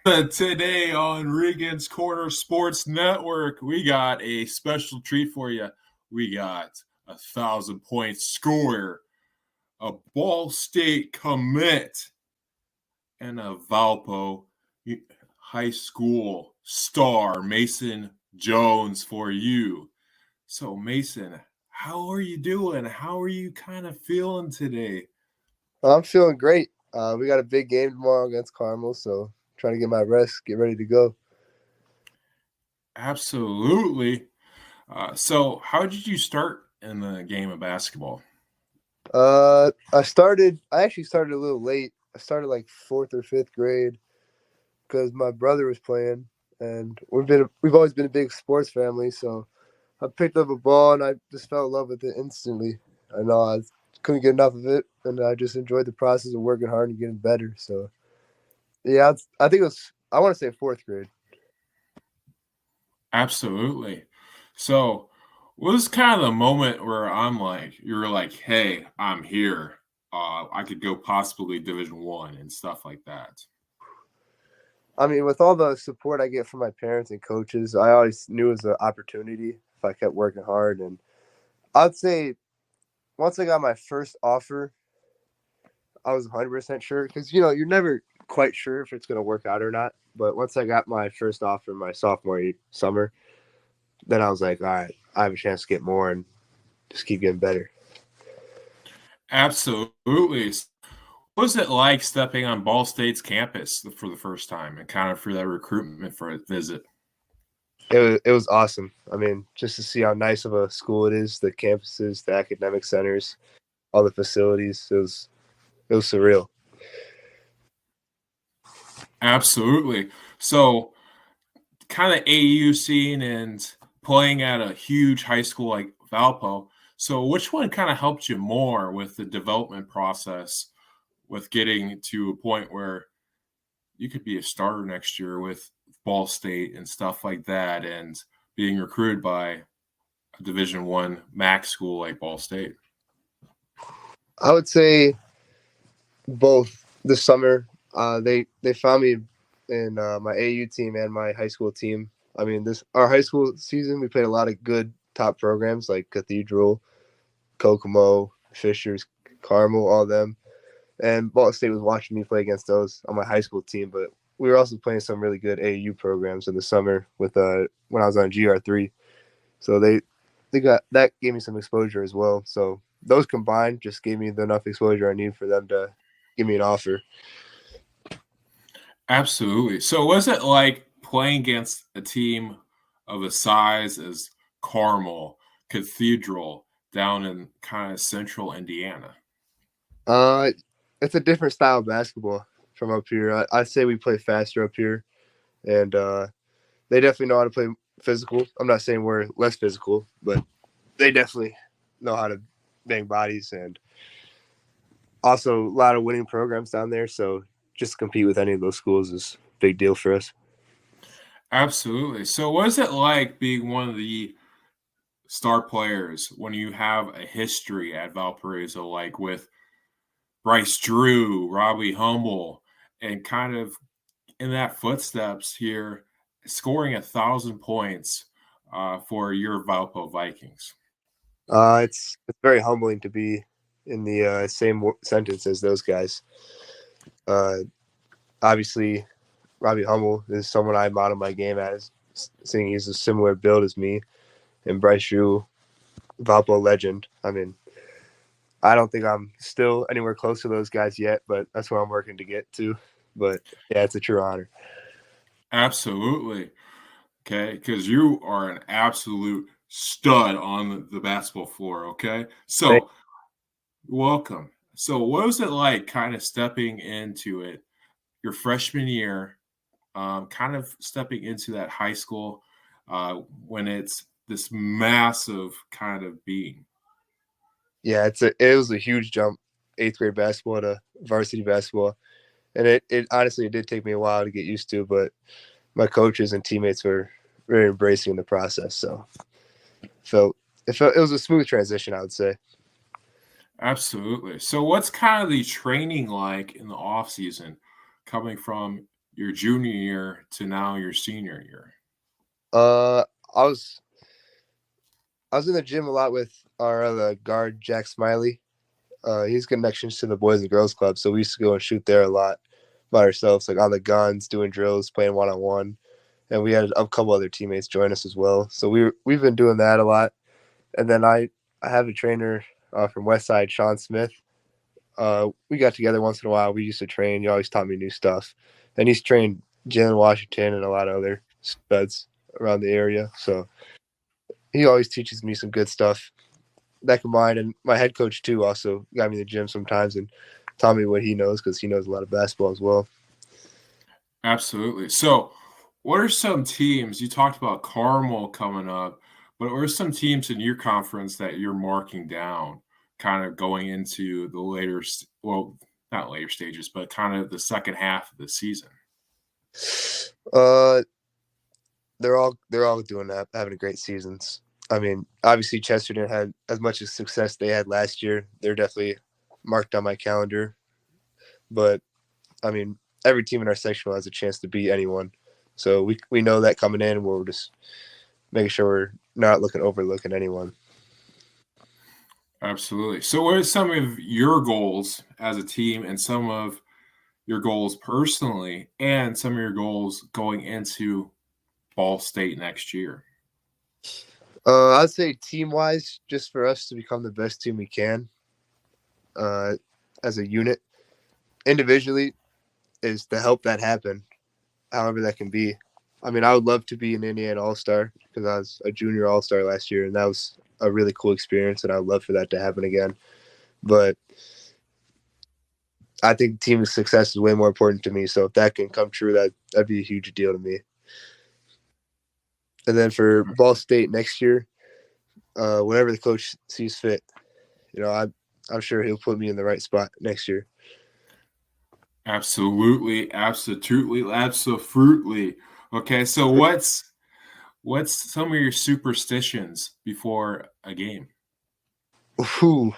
Today on Regan's Corner Sports Network, we got a special treat for you. We got 1,000 point scorer, a Ball State commit, and a Valpo High School star, Mason Jones, for you. So, Mason, how are you doing? How are you kind of feeling today? I'm feeling great. We got a big game tomorrow against Carmel, so trying to get my rest, get ready to go. Absolutely. So, how did you start in the game of basketball? I actually started a little late. I started like fourth or fifth grade because my brother was playing, and we've always been a big sports family. So I picked up a ball and I just fell in love with it instantly. I know I couldn't get enough of it, and I just enjoyed the process of working hard and getting better. So yeah, I think it was. I want to say fourth grade. Absolutely. So, what was kind of the moment where you were like, "Hey, I'm here. I could go possibly Division One and stuff like that." I mean, with all the support I get from my parents and coaches, I always knew it was an opportunity if I kept working hard. And I'd say once I got my first offer, I was 100% sure because, you're never quite sure if it's going to work out or not. But once I got my first offer my summer, then I was like, all right, I have a chance to get more and just keep getting better. Absolutely. What was it like stepping on Ball State's campus for the first time and kind of for that recruitment for a visit? It was awesome. I mean, just to see how nice of a school it is, the campuses, the academic centers, all the facilities, it was surreal. Absolutely. So, kind of AU scene and playing at a huge high school like Valpo. So, which one kind of helped you more with the development process, with getting to a point where you could be a starter next year with Ball State and stuff like that, and being recruited by a Division One MAC school like Ball State? I would say both this summer. They found me in my AU team and my high school team. I mean, this our high school season. We played a lot of good top programs like Cathedral, Kokomo, Fishers, Carmel, all them. And Ball State was watching me play against those on my high school team. But we were also playing some really good AU programs in the summer with when I was on GR3. So they got that gave me some exposure as well. So those combined just gave me enough exposure I need for them to give me an offer. Absolutely. So, was it like playing against a team of a size as Carmel, Cathedral down in kind of central Indiana? Uh, it's a different style of basketball from up here. I'd say we play faster up here, and they definitely know how to play physical. I'm not saying we're less physical, but they definitely know how to bang bodies, and also a lot of winning programs down there. So just to compete with any of those schools is a big deal for us. Absolutely. So, what is it like being one of the star players when you have a history at Valparaiso, like with Bryce Drew, Robbie Humble, and kind of in that footsteps here, scoring 1,000 points for your Valpo Vikings? It's very humbling to be in the same sentence as those guys. Uh, Obviously, Robbie Hummel is someone I model my game as, seeing he's a similar build as me. And Bryce Drew, Valpo legend. I mean, I don't think I'm still anywhere close to those guys yet, but that's where I'm working to get to. But yeah, it's a true honor. Absolutely. Okay. Because you are an absolute stud on the basketball floor. Okay. Thank So, welcome. So, what was it like kind of stepping into it your freshman year, kind of stepping into that high school when it's this massive kind of being? Yeah, it was a huge jump, eighth grade basketball to varsity basketball, and it honestly it did take me a while to get used to, but my coaches and teammates were very embracing the process, so it was a smooth transition, I would say. Absolutely. So, what's kind of the training like in the off season, coming from? your junior year to now your senior year? Uh, I was in the gym a lot with our other guard Jack Smiley. He's connections to the Boys and Girls Club, so we used to go and shoot there a lot by ourselves, like on the guns, doing drills, playing 1-on-1, and we had a couple other teammates join us as well. So we've been doing that a lot. And then I have a trainer from Westside, Sean Smith. We got together once in a while. We used to train. He always taught me new stuff, and he's trained Jalen Washington and a lot of other studs around the area. So he always teaches me some good stuff. That combined, and my head coach too also got me in the gym sometimes and taught me what he knows because he knows a lot of basketball as well. Absolutely. So, what are some teams? You talked about Carmel coming up, but what are some teams in your conference that you're marking down, kind of going into the later, well, not later stages, but kind of the second half of the season? Uh, they're all doing that, having great seasons. I mean, obviously Chesterton had as much as success they had last year. They're definitely marked on my calendar. But I mean, every team in our sectional has a chance to beat anyone. So we know that coming in, we're just making sure we're not overlooking anyone. Absolutely. So, what are some of your goals as a team and some of your goals personally and some of your goals going into Ball State next year? I'd say team wise, just for us to become the best team we can, uh, as a unit. Individually, is to help that happen, however that can be. I mean, I would love to be an Indiana All Star because I was a junior All Star last year, and that was a really cool experience, and I would love for that to happen again. But I think team success is way more important to me. So if that can come true, that'd be a huge deal to me. And then for Ball State next year, whatever the coach sees fit, I'm sure he'll put me in the right spot next year. Absolutely, absolutely, absolutely. Okay, so what's some of your superstitions before a game? Ooh,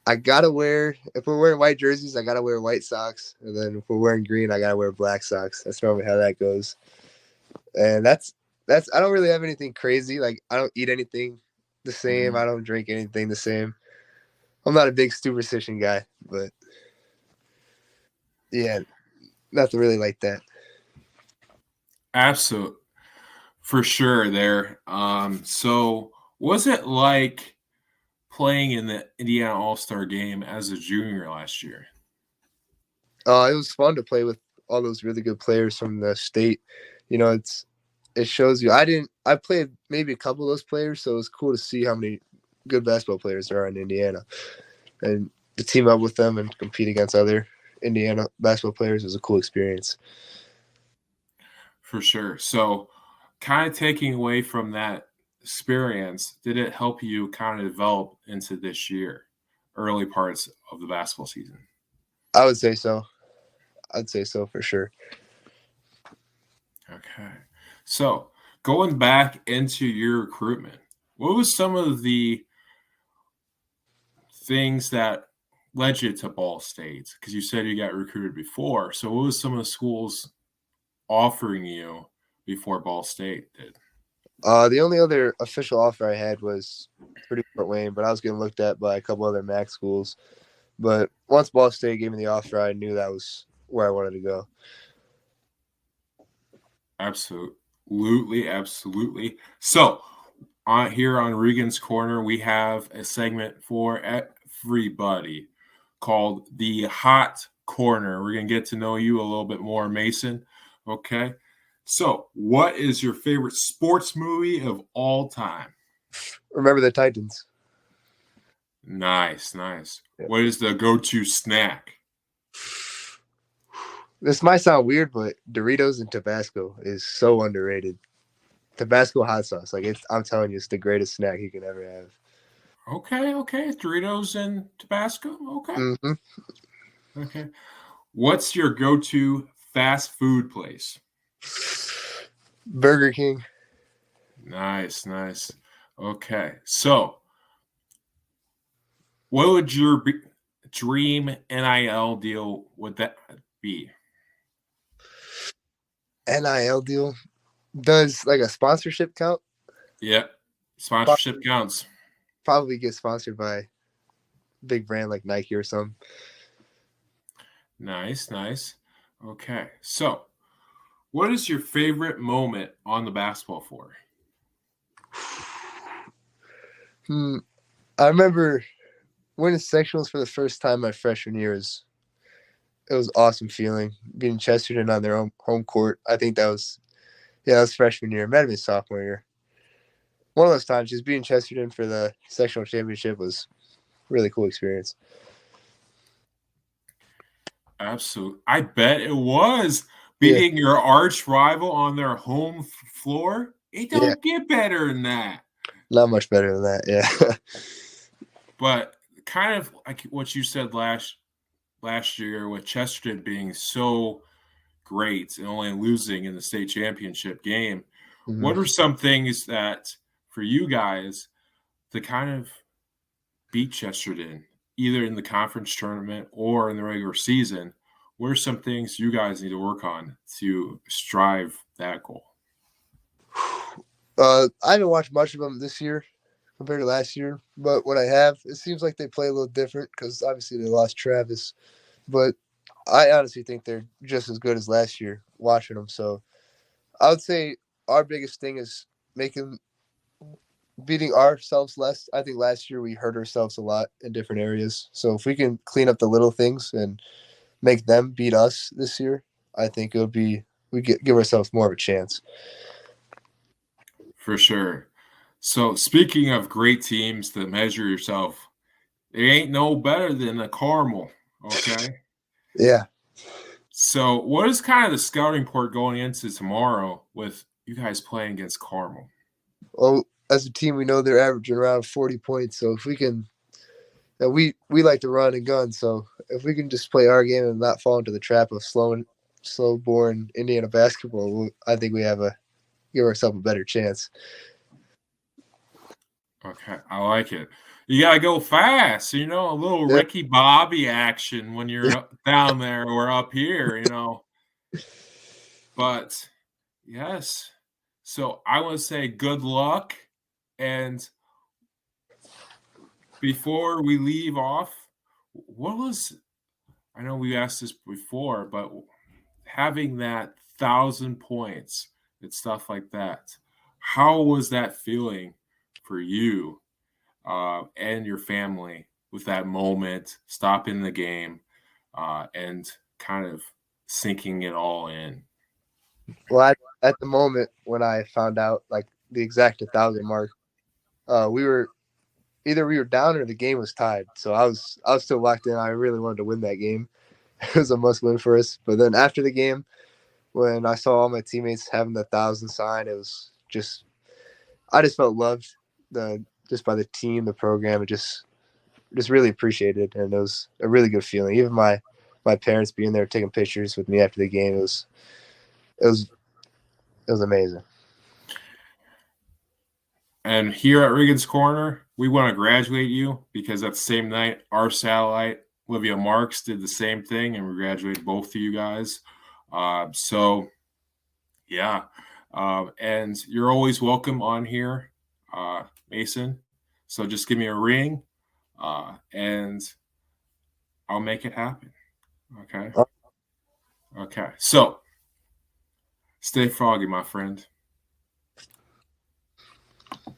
I gotta wear, if we're wearing white jerseys, I gotta wear white socks, and then if we're wearing green, I gotta wear black socks. That's normally how that goes. And that's I don't really have anything crazy. Like I don't eat anything the same. I don't drink anything the same. I'm not a big superstition guy, but yeah, nothing really like that. Absolutely, for sure. There. So was it like playing in the Indiana All Star game as a junior last year? It was fun to play with all those really good players from the state. It shows you. I played maybe a couple of those players, so it was cool to see how many good basketball players there are in Indiana, and to team up with them and compete against other Indiana basketball players was a cool experience. For sure. So, kind of taking away from that experience, did it help you kind of develop into this year, early parts of the basketball season? I would say so. I'd say so for sure. Okay. So, going back into your recruitment, what was some of the things that led you to Ball State? Because you said you got recruited before. So, what was some of the schools offering you before Ball State did? The only other official offer I had was Purdue Fort Wayne, but I was getting looked at by a couple other MAC schools. But once Ball State gave me the offer, I knew that was where I wanted to go. Absolutely, absolutely. So, on here on Regan's Corner, we have a segment for everybody called the Hot Corner. We're gonna get to know you a little bit more, Mason. Okay. So, what is your favorite sports movie of all time? Remember the Titans. Nice, nice. Yeah. What is the go-to snack? This might sound weird, but Doritos and Tabasco is so underrated. Tabasco hot sauce, I'm telling you, it's the greatest snack you can ever have. Okay, okay. Doritos and Tabasco. Okay, Mm-hmm. okay. What's your go-to fast food place? Burger King. Nice, nice. Okay, so what would your dream NIL deal would that be? NIL deal. Does like a sponsorship count? Yep. Sponsorship counts. Probably get sponsored by a big brand like Nike or something. Nice, nice. Okay. So, what is your favorite moment on the basketball floor? I remember winning sectionals for the first time my freshman year. It was awesome feeling beating Chesterton on their own home court. I think that was freshman year. It might have been sophomore year. One of those times, just beating Chesterton for the sectional championship was a really cool experience. Absolutely. I bet it was Yeah, beating your arch rival on their home floor. It yeah, don't get better than that. not much better than that. Yeah, But kind of like what you said last year with Chesterton being so great and only losing in the state championship game. mm-hmm. What are some things that for you guys to kind of beat Chesterton, either in the conference tournament or in the regular season? What are some things you guys need to work on to strive that goal? I haven't watched much of them this year compared to last year, but what I have, it seems like they play a little different because obviously they lost Travis, but I honestly think they're just as good as last year watching them. So I would say our biggest thing is making beating ourselves less. I think last year we hurt ourselves a lot in different areas. So if we can clean up the little things and make them beat us this year, I think give ourselves more of a chance. For sure. So speaking of great teams to measure yourself, it ain't no better than a Carmel. Okay. Yeah. So what is kind of the scouting report going into tomorrow with you guys playing against Carmel? Well, as a team, we know they're averaging around 40 points. So if we can, we like to run and gun. So if we can just play our game and not fall into the trap of slow born Indiana basketball, I think we give ourselves a better chance. Okay, I like it. You gotta go fast, a little Yeah. Ricky Bobby action when you're down there or up here. But yes, so I want to say good luck. And before we leave off, I know we asked this before, but having that 1,000 points and stuff like that, how was that feeling for you and your family with that moment, stopping the game, and kind of sinking it all in? Well, at the moment when I found out like the exact 1,000 mark, we were down or the game was tied. So I was still locked in. I really wanted to win that game. It was a must win for us. But then after the game, when I saw all my teammates having the 1,000 sign, it was just I just felt loved just by the team, the program, and just really appreciated, and it was a really good feeling. Even my parents being there taking pictures with me after the game, it was it was amazing. And here at Regan's Corner, we want to graduate you because that same night, our satellite, Olivia Marks, did the same thing, and we graduated both of you guys. So, yeah. And you're always welcome on here, Mason. So just give me a ring, and I'll make it happen. Okay. Okay. So stay froggy, my friend.